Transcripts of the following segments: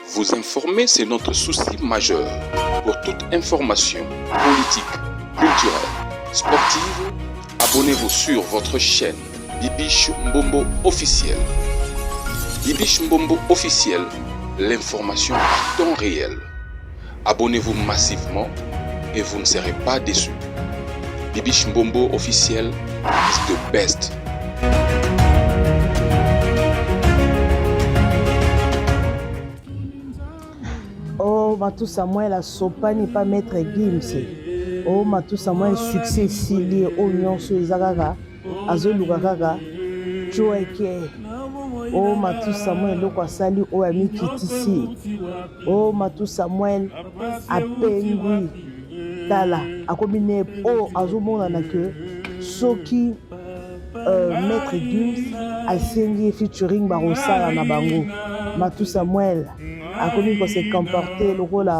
Vous informer, c'est notre souci majeur. Pour toute information politique, culturelle, sportive, abonnez-vous sur votre chaîne Bibiche Mbombo officiel. Bibiche Mbombo officiel, l'information à temps réel. Abonnez-vous massivement et vous ne serez pas déçus. Bibiche Mbombo officiel is the best. Oh, Matou Samuel a sopani pas maître Gims. Oh, Matou Samuel succès sili oignon sur Zagaga. Azoluga gaga. Joeke. Oh, Matou Samuel loko sali o ami kitisi. Oh, Matou Samuel a pengui. Tala a combiné oh azomona na que soki maître Gims a signé featuring Barossa na bango. Matou Samuel a connu qu'on s'est comporté le rôle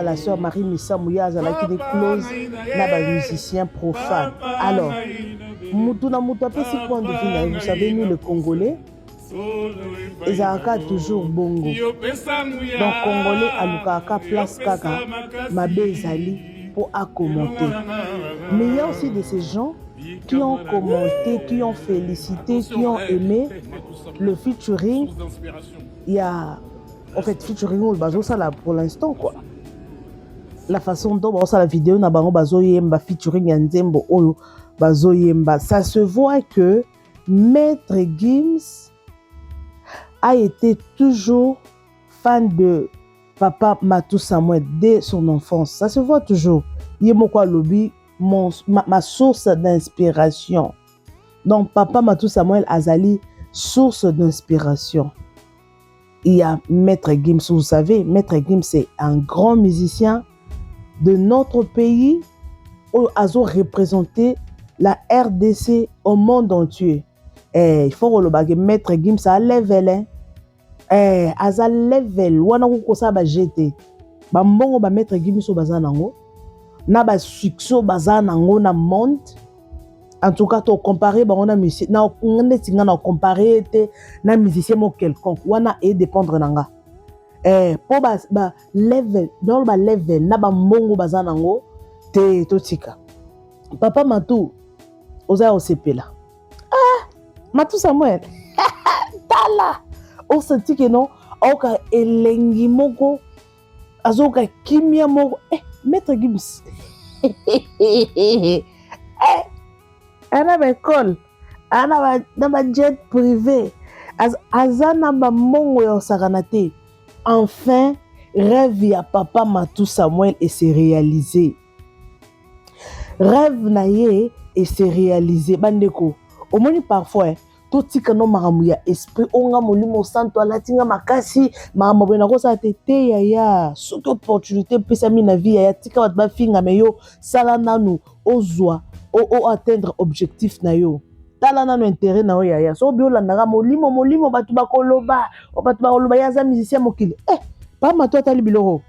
la sœur Marie Missa Mouyaza qui des clauses na ba musicien profane. Alors Moutouna Moutou si point de vue, vous savez nous les Congolais ils ont toujours bongo. Donc Congolais a l'ukaka place kaka mabe zali pour commenter. Mais il y a aussi de ces gens qui ont commenté, qui ont félicité, qui ont aimé le featuring. Il y a en fait featuring au bazo ça là pour l'instant quoi. La façon dont on la vidéo na bango bazo yemba featuring ya Nzembo oyo bazo yemba, ça se voit que Maître Gims a été toujours fan de Papa Matou Samuel dès son enfance. Ça se voit toujours. Yemokwa Lobi, ma source d'inspiration. Donc, Papa Matou Samuel Azali, source d'inspiration. Il y a Maître Gims, vous savez, Maître Gims, c'est un grand musicien de notre pays où Azo représenté la RDC au monde entier. Il faut que Maître Gims a level, hein. Aza level, wana ko sa ba jeté. Ba mbongo ba Maître Gims o bazanango. Na ba succès bazanango na monde. En tout cas, to comparer ba ona musicien na ndetinga na comparer te na musicien mo quelconque. Wana e dépendre nanga. Po ba level, dans ba level na ba mbongo bazanango te totika. Papa Matou oza osepela. Matou Samuel. Tala. On senti que non, oka elengi moko, azoka kimia moko. Maître Gims. Ana ba école, ana ba jet privé, azana ba mongo ya saranate. Enfin, rêve ya Papa Matou Samuel et s'est réalisé. Rêve na ye et s'est réalisé. Bandeko, au moins parfois. Totika no maramuya esprit onga molimo santo alatinga makasi maramu na kosa tete ya soki opportunité pesa mi na vie ya tika bat ba finga meyo sala nanu ozwa o atteindre objectif na yo tala nanu intérêt na yo ya so bio landanga molimo batu bakoloba ya za musicien mokili pa mato atali biloko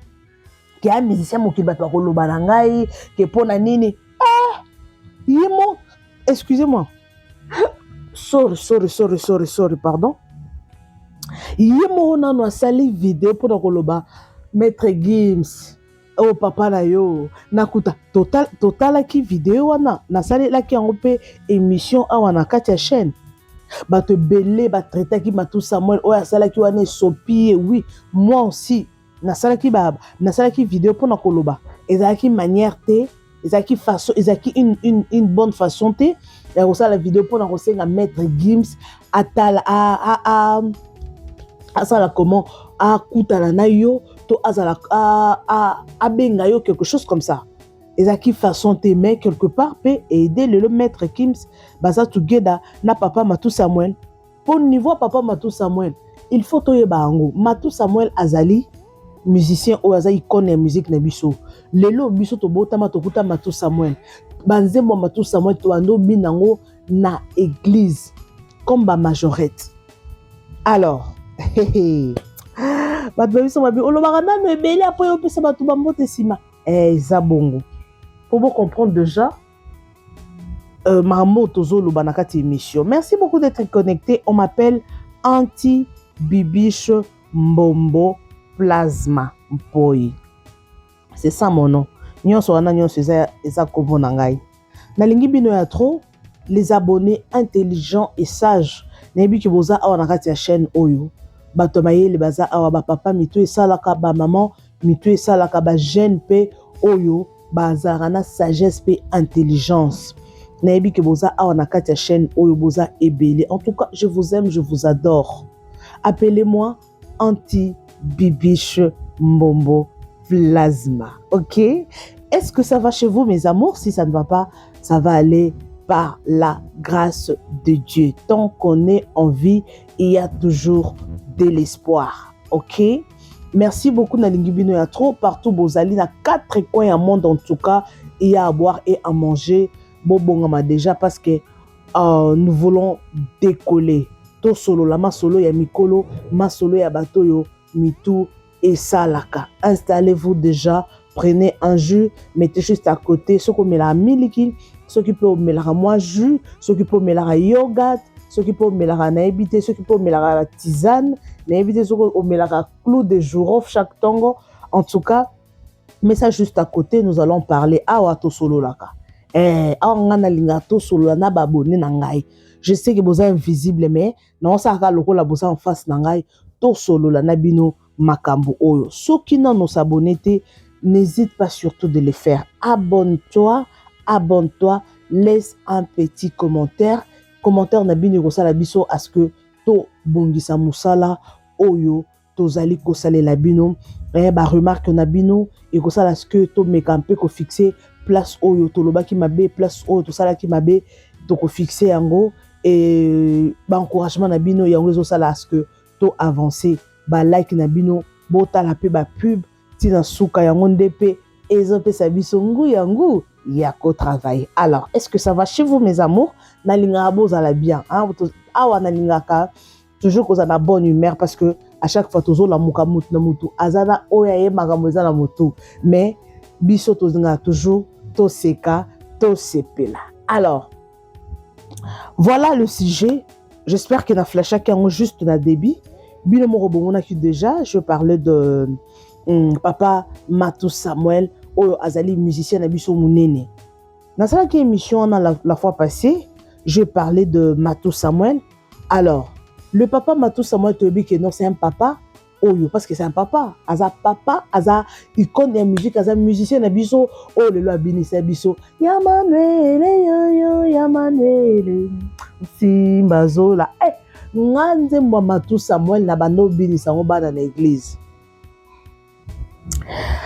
ki a musicien mokili batu bakoloba na ngai ke pona nini yimo excusez-moi. Sorry, pardon. Yemo na no sali vidéo pour na koloba Maître Gims. Oh papa na yo. Nakuta total ki vidéo wana na sali la ki pe émission awa na kati chaîne. Ba te belé ba traiter ki Matou Samuel o sala ki wana sopi oui, moi aussi na sala ki vidéo pour na koloba. Ezaki manière te, ezaki façon, ezaki une bonne façon te. Et aussi la vidéo pour la Maître Gims atala asala comment a kutala na yo to azala a benga yo quelque chose comme ça. Et ça qui façon t'aimer quelque part peut aider le Maître Gims baza together na Papa Matou Samuel. Pour niveau Papa Matou Samuel, il faut toyeba ango Matou Samuel azali musicien o aza icône ya musique na biso. Lelo biso to botama to kuta Matou Samuel. Banzembo Matou Samuel to ando binango na église comme ba majorette. Alors, bato biso babi olobaka nano ebele après yo pesa bato bambote sima. Eza bongo. Pour vous comprendre déjà Maramo Tozo Lobanakati émission. Merci beaucoup d'être connecté. On m'appelle Anti Bibiche Mbombo Plasma Mpoi. C'est ça mon nom. Nyonso wana nyonso eza kombo na ngai. Nalingi bino ya trop les abonnés intelligents et sages. Nayebi ki boza awa na kati ya chaîne oyo. Bato mayele baza awa ba papa mitu esalaka ba maman mitu esalaka ba jeune pe oyo bazara na sagesse pe intelligence. Nayebi ki boza awa na kati ya chaîne oyo boza ebele. En tout cas, je vous aime, je vous adore. Appelez-moi Anti-Bibiche Mbombo Plasma. Ok? Est-ce que ça va chez vous, mes amours? Si ça ne va pas, ça va aller par la grâce de Dieu. Tant qu'on est en vie, il y a toujours de l'espoir. Ok? Merci beaucoup, Nalingi Bino ya trop. Partout, Bozali, na 4 coins du monde, en tout cas, il y a à boire et à manger. Bobongama déjà, parce que nous voulons décoller. To solo, la ma solo ya mikolo, ma solo ya batoyo, mitou et salaka. Installez-vous déjà, prenez un jus, mettez juste à côté ce qu'on met la miliki, ce qui peut mettre moi jus, ce qui peut mettre la yoga, ce qui peut mettre la naïbité, ce qui peut mettre la tisane, naïbité, ce qui peut mettre la clou de jour chaque tango. En tout cas, mais ça juste à côté, nous allons parler à to solo laka. Je sais que vous êtes invisible, mais non, ça va le bosa en face nangai, to solo la nabino makambo oyo. Ceux qui n'ont nos abonnés, n'hésite pas surtout de les faire. Abonne-toi, laisse un petit commentaire. Commentaire nabino kosala biso à ce que to bongisa musala oyo to zali kosale la bino. Ba remarque nabino et kosala ce que to mekampe ko fixer place oyo to loba ki mabe place oyo to sala ki mabe to ko fixer yango et ba encouragement na bino yango zo sala ce que to avancer ba like na bino bota la pe ba pub tina suka yango ndepe ezo pe sa biso ngu yango ya ko travailler. Alors est-ce que ça va chez vous mes amours? Na linga boza la bien hein awa na linga ka toujours qu'on a la bonne humeur parce que à chaque fois toujours la mukamut na mutu azana oya ye magamoza na mutu mais biso tozinga toujours to seka to sepela. Alors voilà le sujet. J'espère que na flasha qui ont juste na débit. Bino mo robomona qui déjà je parlais de papa Matou Samuel oyo azali musicien na biso munene. Dans cette émission la fois passée, je parlais de Matou Samuel. Alors le papa Matou Samuel te dit que non c'est un papa oyo parce que c'est un papa aza icône de musique aza musicien na biso oh le loi binisa biso Yamanuele yo Yamanuele simbazola nganze mwa Matou Samuel na bando binisa ngo bana na église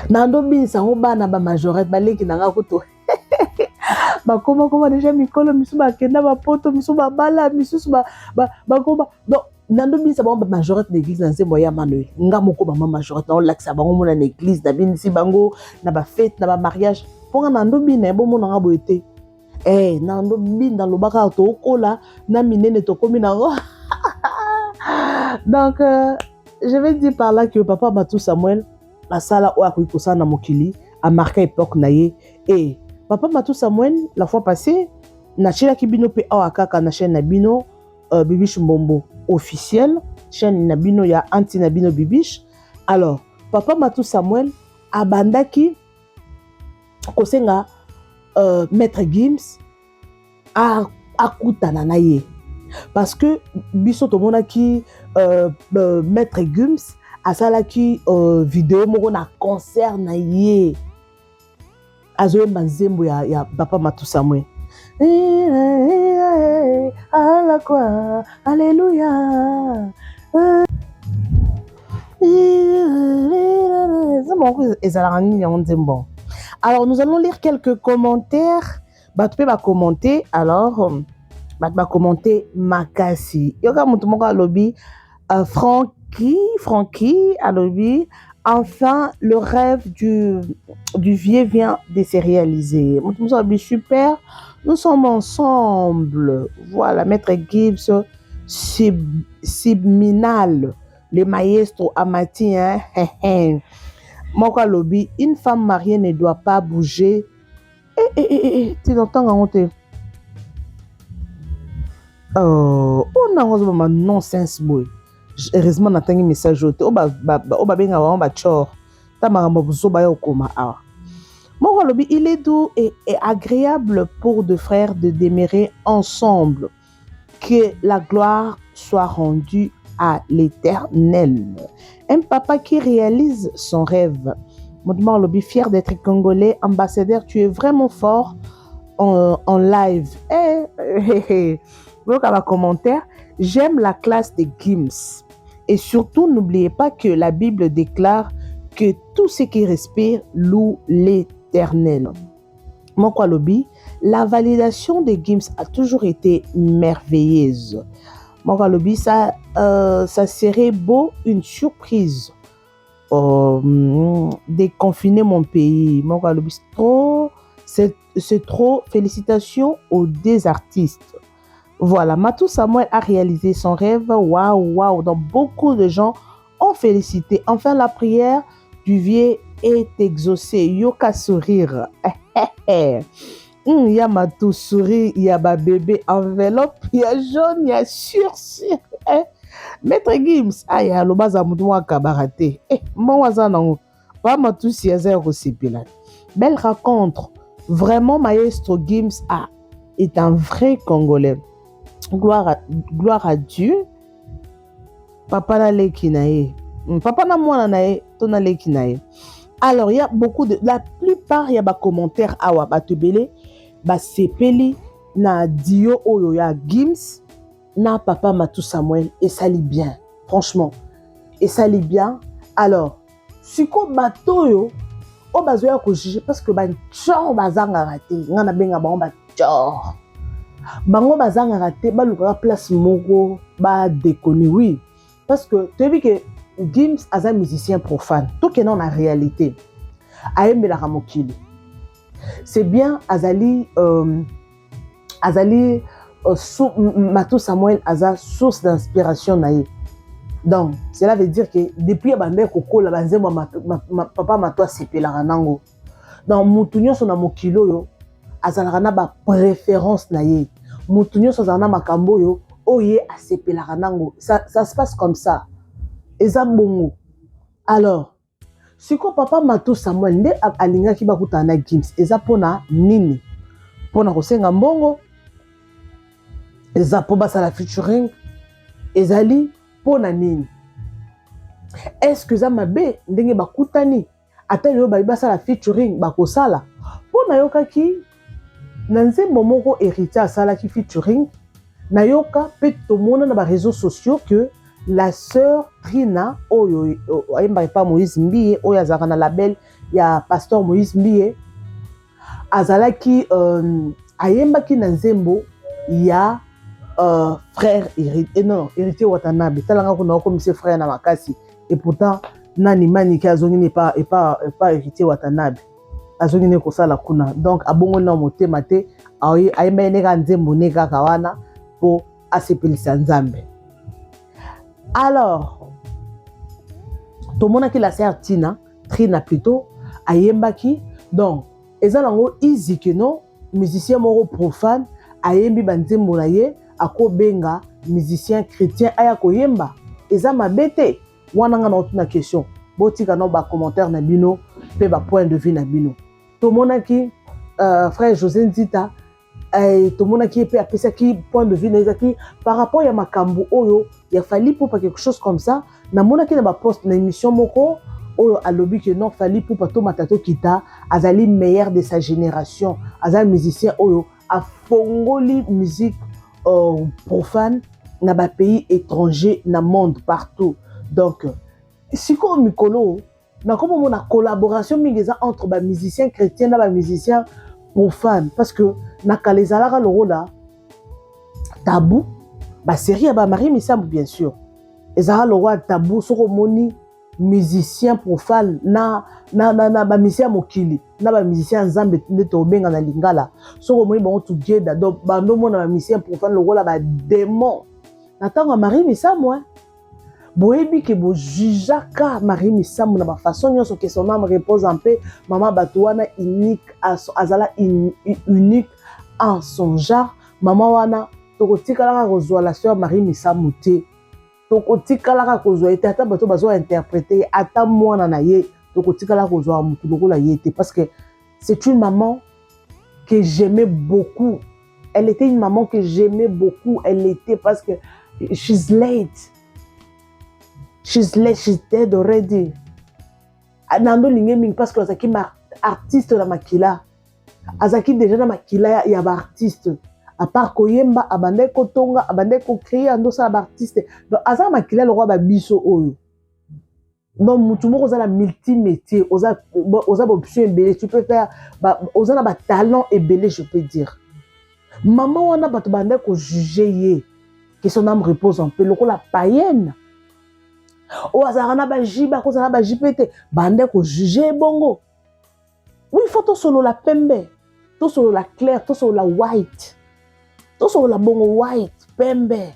na ndo binisa ngo bana ba majorette baleki nanga kuto bakoma déjà mikolo misu bakenda bapoto misu babala misu bakoma donc nando bisa ba majorité d'église na nzembo ya Manuel nga moko ba majorité na laksa bango mona na église na binisi bango na ba fête na ba mariage ponga nando bina bo mona nga boete nando binda lobaka to kola na minene to komi na donc je vais dire par là que papa Matou Samuel la sala o akoki kosana mokili a marqué époque na ye et papa Matou Samuel la fois passée na chela ki bino pe awa kaka na chaîne na bino Bibiche Mbombo officiel chaîne Nabino ya anti Nabino Bibiche. Alors papa Matou Samuel abandaki kosenga maître Gims a akutana na ye parce que biso to monaki maître Gims asalaki vidéo moko na concert na ye azoyemba nzembo ya papa Matou Samuel. À quoi, alléluia. Alors nous allons lire quelques commentaires. Batpe va commenter. Alors va commenter Makasi. Yoga mutumoka lobby. Francky à lobby. Enfin, le rêve du vieux vient de se réaliser. Super. Nous sommes ensemble. Voilà, Maître Gibbs, Sibminal, le maestro Amati. Moka lobby, une femme mariée ne doit pas bouger. Tu entends quand on te... Oh, on a un nonsense boy. heureusement natangi message ote o ba benga ba chor ta makambo buzoba yo koma awa. Moko lobi, il est doux et agréable pour deux frères de demeurer ensemble. Que la gloire soit rendue à l'Éternel. Un papa qui réalise son rêve. Moudemar Lobi, fier d'être congolais, ambassadeur, tu es vraiment fort en live. Commentaire, j'aime la classe de Gims. Et surtout, n'oubliez pas que la Bible déclare que tout ce qui respire loue l'Éternel. Mon Lobi, la validation de Gims a toujours été merveilleuse. Mon Lobi, ça serait beau une surprise. Déconfiner mon pays. Mon Lobi, c'est trop. Félicitations aux deux artistes. Voilà, Matou Samuel a réalisé son rêve. Waouh, waouh. Donc, beaucoup de gens ont félicité. Enfin, la prière du vieux est exaucée. Yoka sourire. Il y a Matou sourire, il y a ma bébé enveloppe, il y a jaune, il y a sûr. Maître Gims, il y a le baza moudouan kabarate. Moi, pas Matou si belle rencontre. Vraiment, Maestro Gims est un vrai Congolais. Gloire à Dieu. Papa na lekinae. Papa na moi nae, tona lekinae. Alors, il y a beaucoup de... La plupart, il y a des commentaires à Wabatubele, Sepeli, na Dio Oyoya Gims, na Papa Matou Samuel, et ça lit bien. Franchement, et ça lit bien. Alors, si ko Matoyo, o bazoya ko juger parce que ban tchor bazanga raté, ngana benga ba ba tchor. Bango bazanga raté, ba luka place moko, ba déconner, oui. Parce que tu as vu que Gims est un musicien profane. Tout qui est dans la réalité. Aïe la ramokili. C'est bien Azali Matou Samuel Aza source d'inspiration naïe. Donc cela veut dire que depuis abandé koko la banze papa Matou sepe la ranango. Donc mutunyo sona mokilo yo azala na ba préférence naïe. Mutunyo sona makambo yo oye a sepe la ranango. Ça se passe comme ça. Eza bongo. Alors, si ko papa Matou Samuel nde alinga ki bakuta na Gims, eza pona nini? Pona kosenga mbongo? Eza po basala featuring? Ezali pona nini? Est-ce que za mabe ndenge bakutani? Ata yo basala featuring bakosala? Pona yoka ki na nzembo moko héritier asala ki featuring? Na yoka pe tomona na ba réseaux sociaux que la sœur Trina, pas Moïse Mbie, Oyazara na label, il y a pasteur Moïse Mbie, Azalaki, Ayemba ki Nanzembo, il y a frère héritier, non, héritier Watanabe, talanga kuna comme ses frères na makasi, et pourtant, Nani Mani ki azongi n'est pas héritier Watanabe, azongi ne kosala kuna, donc abongo na mote mate, Ayemba nega Nzembo nega kawana, po asepelisa Nzambe. Alors, tout le monde qui la sœur Trina plutôt, ayembaki. Donc, ezalango easy que non, musicien moro profane, ayembi banzembo na ye, ako benga musicien chrétien ayako yemba. Eza mabete, wananga na otuna question. Botika no ba commentaire na bino, pe ba point de vue na bino. Tout le monde qui frère José Nzita, tout le monde qui est appelé qui point de vue qui par rapport à makambo oyo il a fallu pour pas quelque chose comme ça na mona qui na ba poste na émission moko oyo a lobby que non fallu pour pas to matato kita azali meilleur de sa génération azali musicien oyo a fongoli musique profane na ba pays étranger na monde partout donc si ko mikolo na comme on a collaboration mingeza entre ba musiciens chrétiens na ba musiciens profanes parce que na kalezalaka loro là tabou ba série ya ba Marie Misambu bien sûr ezala loro tabou soko moni musicien profane na ba musicien mokili na ba musicien nzambe nde to benga na lingala soko moni bango together donc bando mona ba musicien profane loro la ba démon na tango Marie Misambu boyebi ke bo jujaka Marie Misambu na ba façon nyonso que son âme repose en paix maman batouana unique azala unique en son genre maman wana tokotika la rezoa la sœur Marie Misambu te tokotikalaka kozwa ete ata bato bazo interpréter ata mwana na ye tokotikala kozwa mutu lokola ye te parce que c'est une maman que j'aimais beaucoup. Elle était une maman que j'aimais beaucoup. Elle était parce que she's late. She's late, she's dead already. Nando lingé parce que azaki artiste na makila. Azaki déjà na makila ya ba artiste. À part koyemba abande ko tonga abande ko créer ando sa ba artiste. Donc azaka makila le roi ba biso oyo. Donc mutu moko za la multimétier, oza option belé, tu peux faire oza na ba talent et belé je peux dire. Maman wana bato bande ko juger ye. Que son âme repose en paix lokola païenne. O azarana ba jiba ko zana ba jipete bande ko juger bongo. Oui, il faut tout solo la pembe, tout solo la claire, tout solo la white. Tout solo la bongo white, pembe.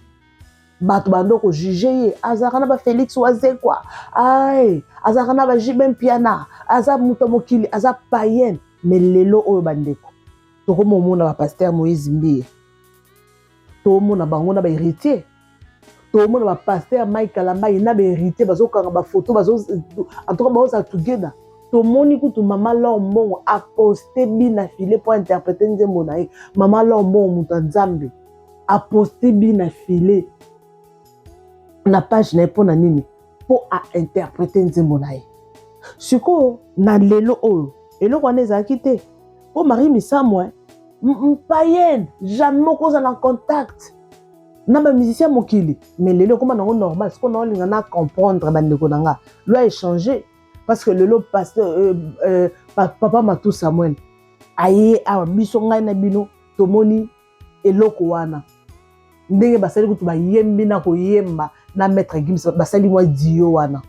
Bato bande ko juger azarana ba Félix Oise quoi. Ay, azarana ba jibem piana, azab mutomokili, azab païenne, mais lelo o bande ko. To ko momona ba pasteur Moïse Mbiye. To mona bango na ba héritier. To mona ba pasteur Mike Kalamba ina ba héritier bazo kanga ba photo bazo en tout cas bazo ça together. To moni ku tu maman Lombo a posté bina filé pour interpréter nzembo na ye. Maman Lombo muta nzambe a posté bina filé na page na pour na nini pour a interpréter nzembo na ye. Siko na lelo oyo eloko wana ezalaki te. Po Marie Misamwe païenne, jamais cause en contact. Na ba musicien mokili, mais lelo comme na normal, ce qu'on a lingana comprendre bandeko nanga. Loi est changé parce que lelo pasteur papa Matou Samuel aye a biso ngai na bino tomoni eloko wana. Ndenge basali kutu ba yembi na ko yemba na maître Gims basali moi dio wana.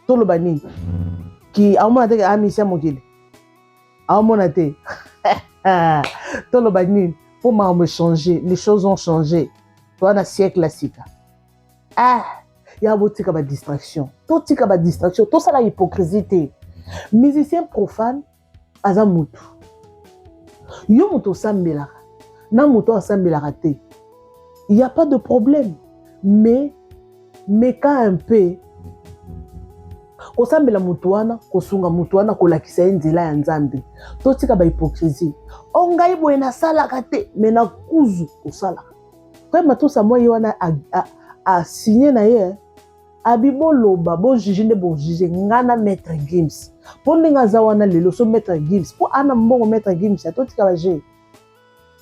Tolo bani ki amona te a musicien mokili. Amona te Tolo bani pour me changer, les choses ont changé. Toi na siècle classique. Ah, il y a beaucoup de distraction. Tout de distraction, tout ça la hypocrisie. Musicien profane azamutu. Yo muto sambela. Na muto sambela raté. Il y a pas de problème. Mais quand un peu kosambela mutuana, kosunga mutuana kolakisa nzela ya nzambe. Totika ba hypocrisie. Ongai boye na sala kate, mais na kuzu osala. Quand Matou Samuel wana a signé na ye, abibo loba bo juger ne bo juger ngana maître Gims. Pondinga zawana lelo so maître Gims. Po ana mbongo maître Gims ya totika ba je.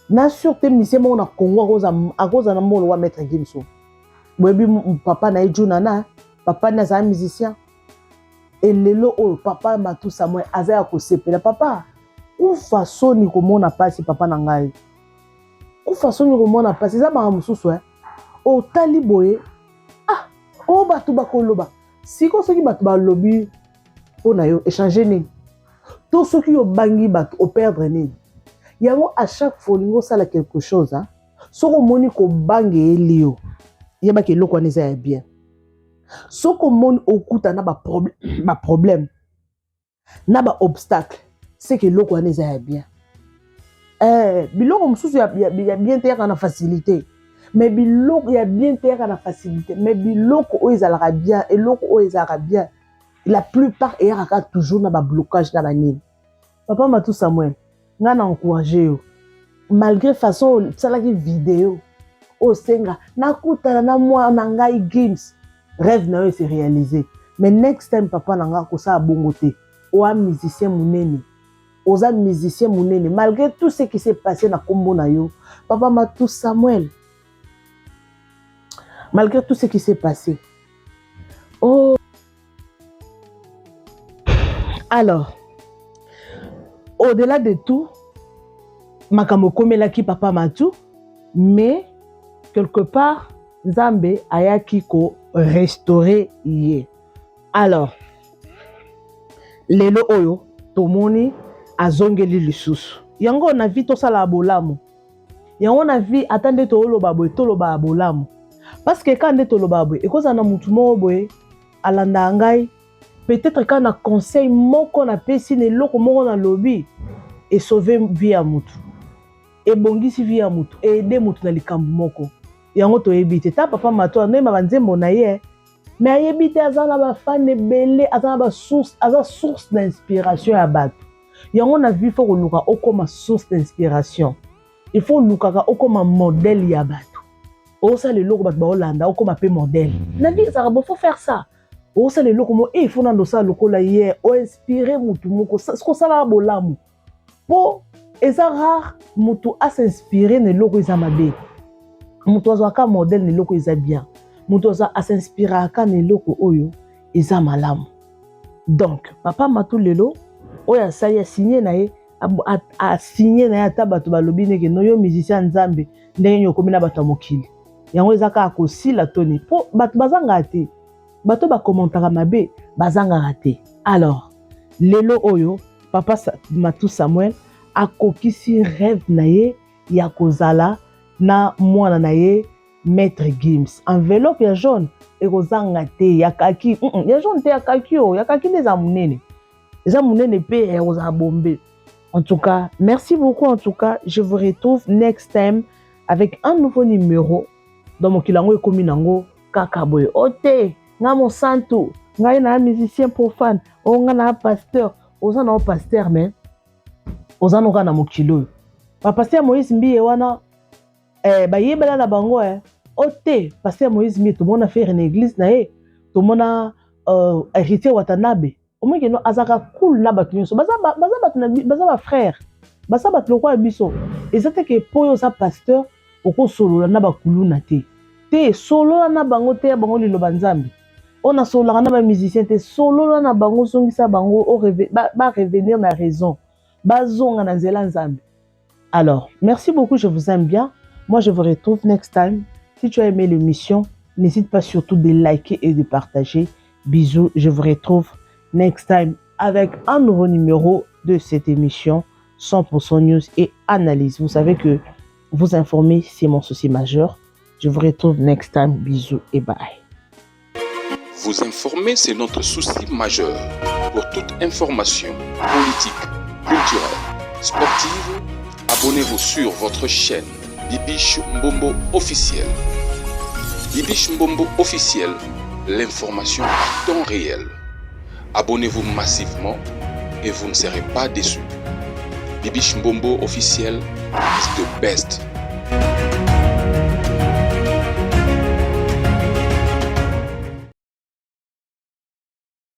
Na sûreté mise mo na Congo akoza na mbongo wa maître Gims. Boyebi papa na ejuna na, papa na za musicien. Et lelo o papa Matou Samuel azaya ko sepela papa. Ou façon ni komona pasi papa na ngai. Ou façon ni komona pasi za ba mususu o tali boye. Ah, o batu bakoloba. Siko soki batu ba lobi pona yo échanger ni. Tout ce qui yo bangi batu o perdre ni. Yango à chaque fois lingo sala quelque chose hein. Soko moni ko bangi elio. Yeba ke loko neza ya bien. Soko moni okuta na ba problème. Na ba obstacle. C'est que l'eau connaît ça bien. Biloko mususu ya bien terre na facilité. Mais biloko ya bien terre na facilité. Mais biloko o ezalaka bien et loko o ezalaka bien. La plupart eraka toujours na ba blocage na ba nini. Papa Matou Samuel, nga na encourager yo. Malgré façon salaki vidéo o senga nakutana na moi na ngai Gims. Rêve na yo se réaliser. Mais next time papa na nga ko sa bongo te. O a musicien munene. Aux musiciens mounene, malgré tout ce qui s'est passé dans Kombo na yo, papa Matou Samuel, malgré tout ce qui s'est passé. Oh, alors, au-delà de tout, makambo komelaki papa Matou, mais quelque part, Zambé ayaki ko restaurer yé. Alors, lelo oyo, tomoni azongeli lisusu. Yango na vi to sala bolamu. Yango na vi atande to loba boy to loba bolamu. Parce que quand ndeto loba boy, ekoza na mutu mo boy alanda ngai, peut-être quand na conseil moko na pesi ne loko moko na lobby et sauver vie ya mutu. Et bongisi vie ya mutu, et aider mutu na likambu moko. yango toyebi te ta papa mato anema banzembo na ye mais ayebi te aza na bafan ebele aza na source d'inspiration ya bato yango na vie faut koluka okoma source d'inspiration il faut lukaka okoma modèle ya bato osala eloko bato baolanda okoma pe modèle na vie ezaka bo faut faire ça osala eloko mo il faut nando osala lokola ye oinspire mutu moko sikosala bolamu po eza rare mutu asinspire na eloko eza mabe mutu azwaka modèle na eloko eza bien mutu asinspiraka na eloko oyo eza malamu donc papa matu lelo oyo asali asigné na ye asigné na ye ata bato balobi ndenge noyo musicien nzambe ndenge nini okomi na bato ya mokili yango eza kaka kosila toni mpo bato bazangaka te bato bakommentaka mabe bazangaka te alors lelo oyo papa matu samuel akokisi rêve na ye ya kozala na mwana na ye maître Gims enveloppe ya jaune ekozanga te ya kaki ya jaune te ya kaki o ya kaki nde eza monene pe ekozala bombe. En tout cas, merci beaucoup. En tout cas, je vous retrouve next time avec un nouveau numéro dans mon kilango et kominango kakaboy. Ote, nga mon santo, nga na musicien profane, o nga na pasteur, oza na pasteur mais oza no kana mokilo. Pa pasteur Moïse Mbiye wana ba yebela na bango ote pasteur Moïse Mbiye to mona faire une église na e, to mona héritier Watanabe. Omeke no azaka cool na bato nyonso baza ba frère baza bato lokwa biso ezate ke poyo za pasteur oko solola na bakuluna te solola na bango te bango liloba nzambe ona solola na ba musicien te solola na bango songisa bango ba revenir na raison bazonga na nzela nzambe. Alors merci beaucoup, je vous aime bien, moi je vous retrouve next time. Si tu as aimé l'émission, n'hésite pas surtout de liker et de partager. Bisous, je vous retrouve next time avec un nouveau numéro de cette émission 100% News et Analyse. Vous savez que vous informer, c'est mon souci majeur. Je vous retrouve next time. Bisous et bye. Vous informer, c'est notre souci majeur. Pour toute information politique, culturelle, sportive, abonnez-vous sur votre chaîne Bibiche Mbombo officiel. Bibiche Mbombo officiel, l'information à temps réel. Abonnez-vous massivement et vous ne serez pas déçus. Bibiche Mbombo officiel is the best.